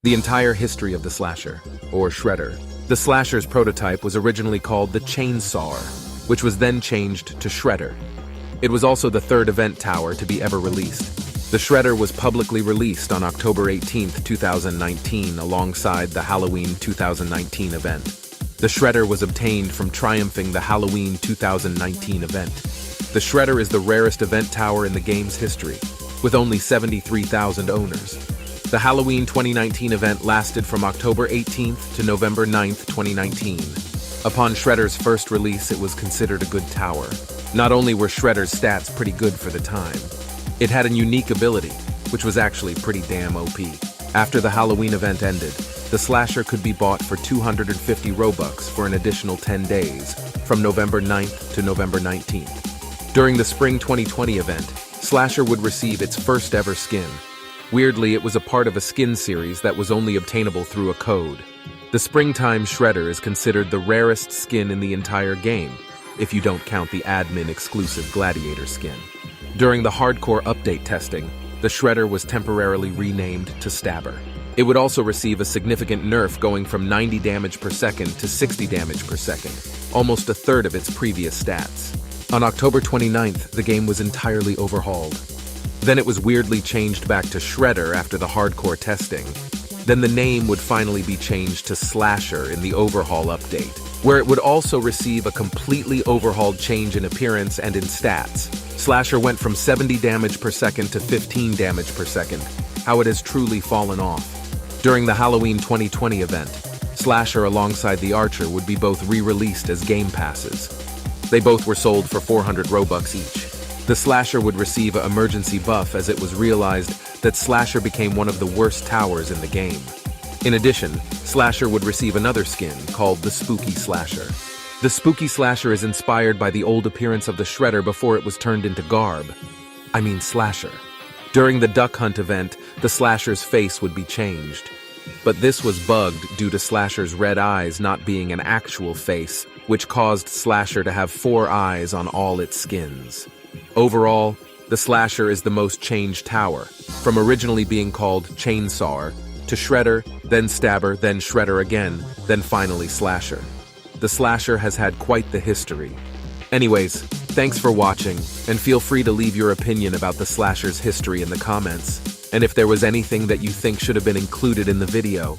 The entire history of the Slasher, or Shredder. The Slasher's prototype was originally called the Chainsaw, which was then changed to Shredder. It was also the third event tower to be ever released. The Shredder was publicly released on October 18, 2019, alongside the Halloween 2019 event. The Shredder was obtained from triumphing the Halloween 2019 event. The Shredder is the rarest event tower in the game's history, with only 73,000 owners. The Halloween 2019 event lasted from October 18th to November 9th, 2019. Upon Shredder's first release, it was considered a good tower. Not only were Shredder's stats pretty good for the time, it had a unique ability, which was actually pretty damn OP. After the Halloween event ended, the Slasher could be bought for 250 Robux for an additional 10 days, from November 9th to November 19th. During the Spring 2020 event, Slasher would receive its first ever skin. Weirdly, it was a part of a skin series that was only obtainable through a code. The Springtime Shredder is considered the rarest skin in the entire game, if you don't count the admin-exclusive Gladiator skin. During the hardcore update testing, the Shredder was temporarily renamed to Stabber. It would also receive a significant nerf going from 90 damage per second to 60 damage per second, almost a third of its previous stats. On October 29th, the game was entirely overhauled. Then it was weirdly changed back to Shredder after the hardcore testing. Then the name would finally be changed to Slasher in the overhaul update, where it would also receive a completely overhauled change in appearance and in stats. Slasher went from 70 damage per second to 15 damage per second. How it has truly fallen off. During the Halloween 2020 event, Slasher alongside the Archer would be both re-released as game passes. They both were sold for 400 Robux each. The Slasher would receive an emergency buff as it was realized that Slasher became one of the worst towers in the game. In addition, Slasher would receive another skin called the Spooky Slasher. The Spooky Slasher is inspired by the old appearance of the Shredder before it was turned into Slasher. During the Duck Hunt event, the Slasher's face would be changed. But this was bugged due to Slasher's red eyes not being an actual face, which caused Slasher to have 4 eyes on all its skins. Overall, the Slasher is the most changed tower, from originally being called Chainsaw to Shredder, then Stabber, then Shredder again, then finally Slasher. The Slasher has had quite the history. Anyways, thanks for watching, and feel free to leave your opinion about the Slasher's history in the comments. And if there was anything that you think should have been included in the video,